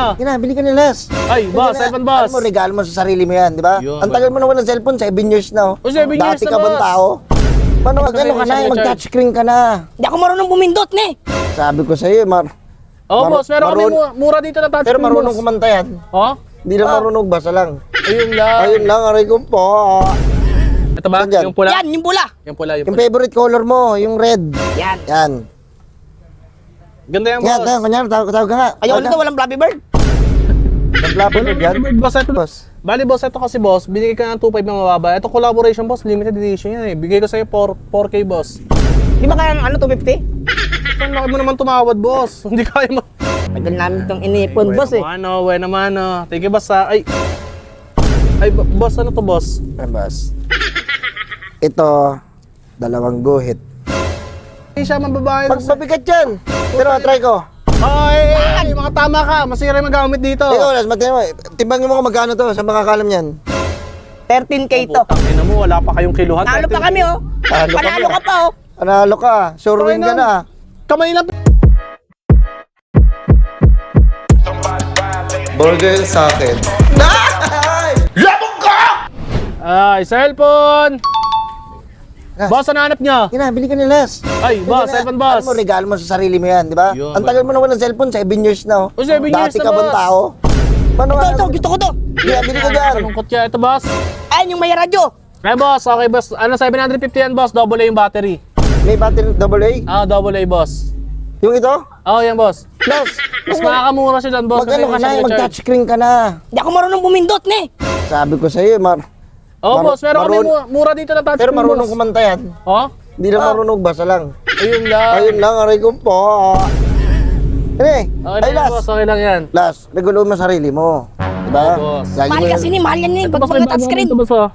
niya. Kina, bili ka ni Les. Ay, boss, cellphone boss. Ano mo, regalo mo sa sarili mo yan, di ba? Yun, Ang tagal mo naman ng cellphone, 7 years na. Oh, 7 years Dati na, ka bang boss? tao? Paano Basta ano ka na, may mag-touchscreen ka na. Hindi ako marunong bumindot, ne. Sabi ko sa'yo, Oh, boss, meron kami mura dito na touchscreen, pero marunong boss. kumanta yan. Oh? Hindi lang marunong, basa lang. Ayun lang. Ayun lang, aray ko po. Ito ba? Saan yan? Yung pula? Yan, yung pula. Yung pula, yung Yung pula. favorite color mo, yung red. Yan. Yan. Ganda yan, Yan, boss. kanyari, tawag ka nga. Ayaw nito, walang Flappy Bird. Yung flapper yan. Boss, ito. Boss. Bali, boss, ito kasi, boss. Binigay ka ng 2.5 na mababa. Ito collaboration, boss. Limited edition yan eh. Bigay ko sa'yo 4K, boss. Di ba kaya ano, 250? Ang laki mo naman tumawad, boss. Hindi kaya mo. Tagal namin itong inipon, boss eh. Buhay naman, oh. Thank you, boss, ha. Ay, boss, ano to, boss? Yan, boss. Ito, 2 guhit. Hindi siya mababae. Pagpabigat yan. Pero try ko. Ay, mga tama ka. Masira yung magamit dito. Ikaw, Las, timbangin mo kung magkano to. Sa makakalam yan. 13K to. Tangina mo, wala pa kayong kiluhan. Nalo pa kami, oh. Talo kami, Panalo ah. ka pa, oh. Panalo ka. Sure win ka na. Kamay lang. Burger sa akin. Ay, cellphone! Ah. Boss, ano hanap niya? Kina, bili ka ni Les. Ay, boss, cellphone, boss. Ano mo, regalo mo sa sarili mo yan, di ba? Yun, Ang tagal mo naman ng cellphone, 7 years na. Oh, 7 years Dati na, ka bang boss? tao? Paano Ito, gusto ko to. Kina, bili ka dyan. Kalungkot siya. Ito, boss. Ayun, yung may radyo. Ay, boss. Okay, boss. Ano, 750 yan, boss. Double A yung battery. May battery AA. Double A, boss. Yung ito? Yan, boss. Les, Mas makakamura siya dyan, boss. mag-ano ka na, mag-touchscreen ka na. Hindi ako marunong bumindot, ne. Sabi ko sa'yo, Boss. Meron kami mura dito na touchscreen, pero marunong boss. kumanta yan. Oh? Hindi lang marunong, basa lang. Ayun lang. Ayun lang, aray ko po. Okay Ay, lang yan, Las. boss. Okay lang yan. Las, regulo mo sarili mo. Diba? boss. Lagi mo Mahal yan. kasi ni, mahal yan, ne. Ito, Pag boss. May bago touchscreen. dito, boss, oh.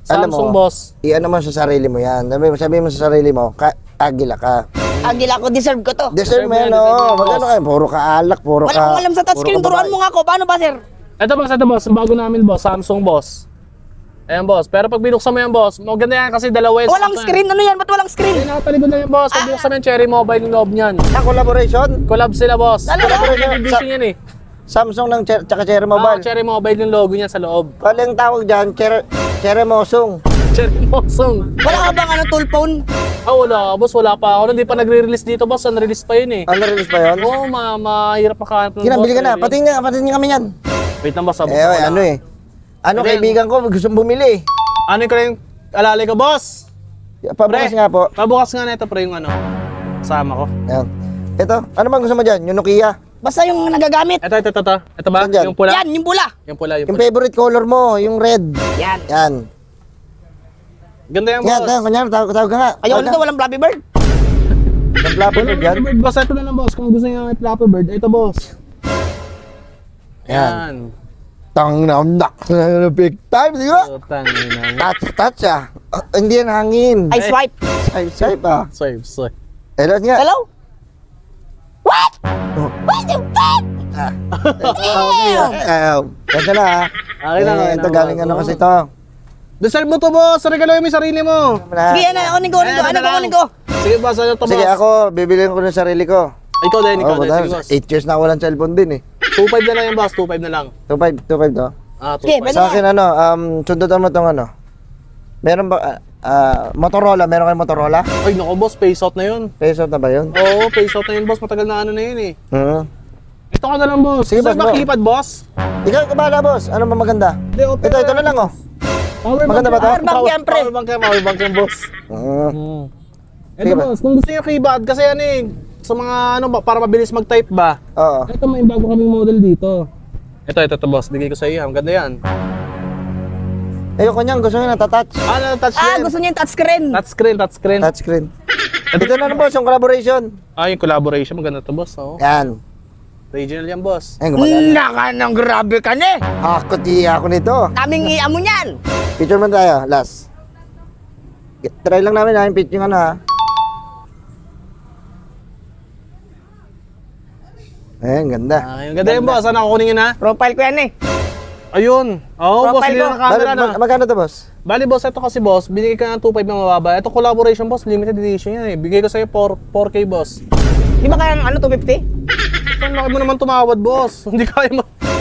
Alam mo, Samsung, boss. I-ano mo sa sarili mo yan. Sabi mo sa sarili mo, agila ka. Agila ko, deserve ko to. Deserve mo yan, Deserve mo yan, oh. boss. Magkano kayo? Puro ka alak, puro ka... Wala akong alam sa touchscreen. puro ka Turuan babae. mo nga ako. Paano ba, sir? Ito, boss. Bago namin, boss. Samsung, boss. Ayan, boss. Pero pag binuksan mo yan, boss, maganda yan kasi dalawa yung Walang Samsung. screen. Ano yan? Ba't walang screen? Ay, nakatalikod na yan, boss. Pag binuksan mo yung Cherry Mobile yung loob niyan. Na collaboration? Collab sila, boss. Talaga? Limited edition yan eh. Samsung ng tsaka Cherry Mobile. Cherry Mobile yung logo niya sa loob. Pala yung tawag dyan, Cherry Mosong. Cherry Mosong. Wala ka bang ano, tool phone? Wala, boss. Wala pa ako. Hindi pa nagre-release dito, boss. Unrelease pa yun eh. Ano release pa yun? Oo, mahirap makahanap ng Kinabili ka na, boss. patingin nga kami yan. Wait lang, boss. Ano eh. Ano Ano kaibigan ko, gustong bumili. Ano yung alalay ko, boss? Pabukas nga po. Pabukas nga na ito, pre, yung ano. Kasama ko. Yan. Ito, ano bang gusto mo dyan? Yung Nokia? Basta yung nagagamit. Ito. Ito ba? Saan dyan? Yung pula? Yan, yung pula. Yung pula, yung Yung pula. favorite color mo, yung red. Yan. Yan. Ganda yan, Yan, boss. kanyari, tawag ka nga. Ayaw nito, walang Flappy Bird. Yung flapper Wala bird yan. Bird, boss. Ito na lang, boss. Kung gusto niyo may Flappy Bird, ito, boss. Yan. Tang namnak. Big time, di ba? Utang, ina. Touch ah. Hindi yan hangin. I swipe. Swipe ah. Swipe. Hello nga. Hello? What? Oh. What the fuck? Damn! Ganda na ah. Okay na, okay na, Ito galing boss. ano kasi to. Deserve mo to, boss. Regalo mo yung sarili mo. Sige, ano, kunin ko. Sige, boss. Ano to, boss? Sige ako, bibiliin ko ng sarili ko. Ikaw din. Sige, boss. 8 years na ako walang cellphone din eh. 2.5 na lang yan, boss. 2.5 na lang. 2.5 to. Sige, 2.5. pwede Sa akin ano, sundutan mo tong ano. Meron ba, Motorola, meron kayong Motorola? Ay, naku, boss. Face out na yun. Peso na ba yun? Oo, face out na yun, boss. Matagal na ano na yun eh. Ito ka na lang, boss. Sige, Gusto boss, mo mo. keypad, boss? Ikaw ka bahala boss, ano ba maganda? Ito na lang oh. Maganda ba to? Power bank yan, pre. Power bank yan, boss. Sige Ito, ba? boss. Kung gusto niyo keypad, kasi ano eh, sa mga ano ba, para mabilis mag-type ba? Oo. Ito, may bago kaming model dito. Ito, boss. Bigay ko sa iyo. Ang ganda yan. Ayoko niyan, gusto niya natatouch. Touch screen. Gusto niya yung touchscreen. Touchscreen. Touchscreen. Ito na lang boss, yung collaboration. Yung collaboration. Maganda to, boss. Oh. Yan. Original yan, boss. Ay, gumagana. Naka nang grabe ka ne. Ako, tiya ako nito. Daming amo niyan. Picture man tayo, last. Try lang namin ha, yung picture ano ha. Ayan, ganda. Ang ganda yan, boss. Ano, kukunin yun, ha? Profile ko yan eh. Ayun. Oo, boss. Profile Hindi ko. na camera na. Magkano to boss? Bali, boss, ito kasi, boss. Binigay ka ng 2.5 na mababa. Ito collaboration, boss. Limited edition yan, eh. Bigay ko sa'yo 4K, boss. Di ba kaya ano, 250? Ang laki mo naman tumawad, boss. Hindi kaya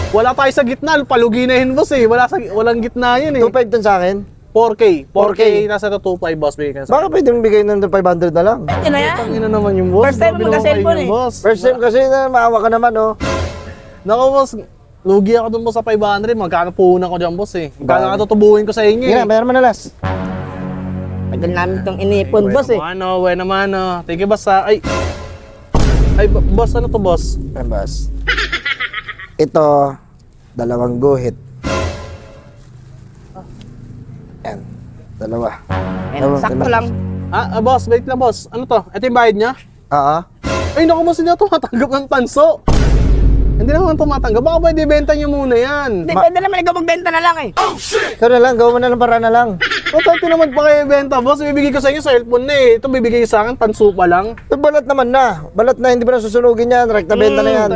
wala tayo sa gitna, paluginahin, boss eh. Walang gitna yun eh. 2.5 dun sa akin. 4K. 4K, 4K. nasa 2.5, boss. Bigay ka sa Baka pwede mong bigay ng 500 na lang. Yan na yan. Tangina naman yung boss. First time Grabe mo magka-cellphone naman kayo, eh. boss. First time kasi na maawa ka naman, oh. Naku, boss. Lugi ako dun, boss, sa 500. Magkano puhunan ko dyan, boss eh. Magkano Bakit? katutubuhin ko sa inyo Sige eh. na, bayaran mo na last. Tagal namin itong inipon, boss eh. Buhay naman, oh. Thank you, boss, ha. Ay, boss, ano to, boss? Ayan, boss. Ito, 2 guhit. Yan, 2. Sakto lang. Boss, wait lang, boss. Ano to? Ito yung bayad niya? Oo. Ay, naku, boss, hindi ako tumatanggap ng tanso. Hindi naman tumatanggap. Baka pwede ibenta niyo muna yan. Hindi, pwede naman ikaw magbenta na lang eh. Ikaw na lang, gawin mo na lang para na lang. O, tanti naman pa kayo ibenta, boss. Bibigay ko sa inyo cellphone na eh. Ito bibigay sa akin, tanso pa lang. Balat naman na. Balat na, hindi ba na susunugin yan? Rekta benta na yan.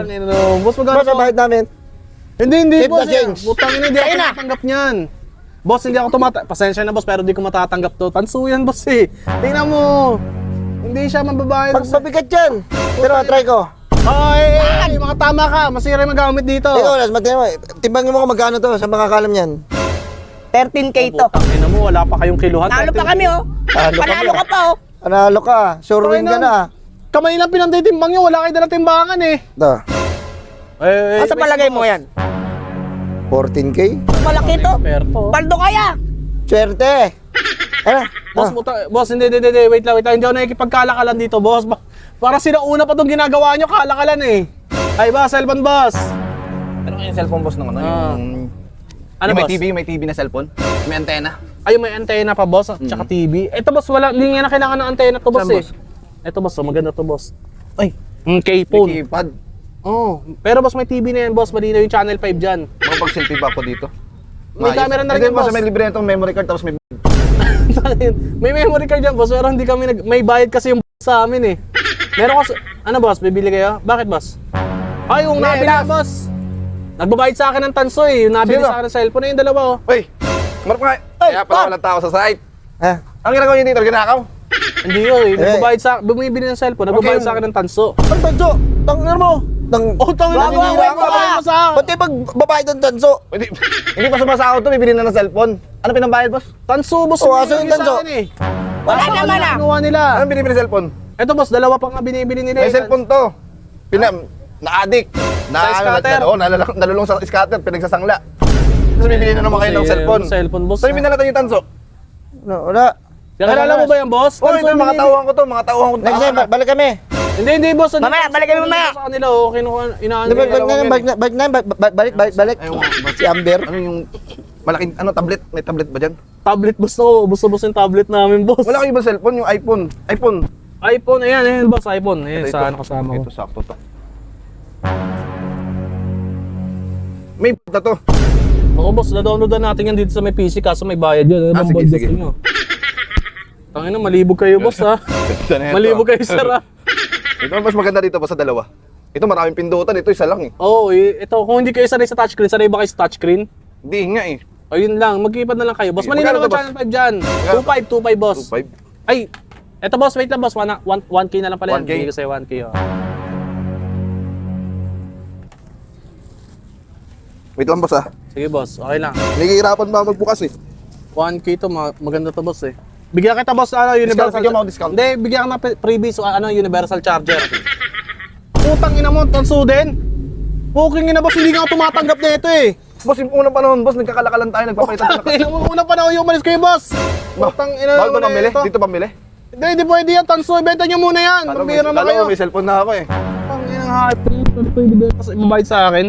Boss, magkano Boss, ang bahid namin. Hindi, Keep boss. the change. Butang ina, hindi ako tumatanggap niyan. Boss, hindi ako pasensya na, boss, pero di ko matatanggap to. Tanso yan, boss eh. Tingnan mo. Hindi siya mababayad. Pag mabigat yan. Pero try ko. Ay, mga tama ka. Masira yung magamit dito. Ikaw, Las, timbangin mo kung magkano to sa makakalam yan. 13K to. Putang ina mo, wala pa kayong kiluhan. Nalo pa kami oh. Talo kami, Panalo ka pa oh. Panalo ka. Sure win ka na. Kamay lang pinanditimbang nyo, wala kayo dalang timbangan eh. Ito, Asa palagay mo yan? 14K. Malaki to. Perto. Paldo kaya. Swerte. Ano? Boss, boss, hindi, wait lang. Hindi ako nakikipagkalakalan dito, boss. Para sinauna pa itong ginagawa nyo, kalakalan eh. Ay ba, cellphone boss. Ano yung cellphone boss nung ano? Yung, Ano yung boss? may TV na cellphone? May antena? Ay, may antena pa, boss, at saka TV. Ito, boss, wala, hindi nga na kailangan ng antena to, boss Saan, eh. boss? Ito, boss, maganda to, boss. Ay, K-phone. may keypad. Oh, pero boss, may TV na yan, boss. Malinaw yung channel 5 dyan. Makapag-selfie pa ako dito. May camera na rin yan, Boss, boss. may libre na itong memory card tapos may... May memory card yan, boss. Pero hindi kami may bayad kasi yung sa amin eh. Meron kasi, ano boss, bibili kayo? Bakit boss? Ay, yung nabili na, boss. Nagbabayad sa akin ng tanso eh. Yung nabili Sino? sa akin ng cellphone na yung dalawa oh. Uy! Marap nga! Kaya pala walang tao sa site. Ha? Ang ginagawa niyo dito, ginakaw. Hindi yun eh. Nagbabayad sa bumibili ng cellphone, nagbabayad sa akin ng tanso. Ang tanso. Tangin mo. Oh, tangin na Naninira mo sa Pati pag babayad ng tanso. Hindi pa sumasahod to, bibili na ng cellphone. Ano pinambayad, boss? tanso, boss. Oh, aso binibili yung tanso? sa akin eh. Wala Sa naman kanila ah. kinuha nila. Ano binibili cellphone? Ito boss, dalawa pa nga binibili nila. May eh. cellphone to. Na-addict. Sa scatter. Nalulong sa scatter, pinagsasangla. Tapos bibili na naman kayo ng cellphone. Cellphone, boss. So, binala tayo yung tanso. No, wala. Kilala mo ba yan, boss? Oh, Tanso ito, mga binibili- tauhan ko to, mga tauhan ko. Next time, balik kami. Hindi, boss. Mamaya, balik kami mamaya. Sa kanila, oh. Kinuha, inaano Di ba, nila. balik. Ayun, boss. Si Amber. Ano yung malaking, tablet? May tablet ba dyan? Tablet, boss to. Boss yung tablet namin, boss. Wala kayo ba cellphone? Yung iPhone. iPhone, ayan, boss, iPhone. Ayan, Ito, saan kasama ko. Ito, sakto to. May na to. Ako, boss, na-downloadan natin yan dito sa may PC, kaso may bayad yun. Ano bang sige, boss sige. nyo? Tangina, malibog kayo, boss, ha? Malibog kayo, sir, ha? Ito mas maganda dito pa sa dalawa. Ito maraming pindutan, ito isa lang eh. Oo, ito, kung hindi kayo sanay sa touchscreen, sanay ba kayo sa touchscreen? Hindi nga eh. O, yun lang, mag-ipad na lang kayo. Boss, Sige, malinaw magkano ang to, channel 5 dyan. Magkano? 2.5, boss. 2.5. Ay, eto, boss, wait lang, boss. 1K na lang pala yan. 1K? Bigay ko sa'yo 1K, oh. Wait lang boss ah. Sige, boss, okay lang. Nagihirapan ba magbukas eh. 1K to, maganda to, boss, eh. Bigyan kita, boss, universal. bigyan mo ako discount. Hindi, bigyan ka na freebies, universal charger. Putang ina mo, tanso din. Puking ina, boss, hindi nga ako tumatanggap na ito, eh. Boss, yung unang panahon boss, nagkakalakalan tayo, nagpapalitan tayo. Ina mo, unang panahon yung umalis kayo, boss. Putang ina Bawal ba naman pamili? ito. Dito pamili? Hindi pwede yan, tanso. Ibenta nyo muna yan. Mambira naman kayo. May cellphone na ako eh. Putang ina, hype. Ito, ibigay kasi mabayad sa akin.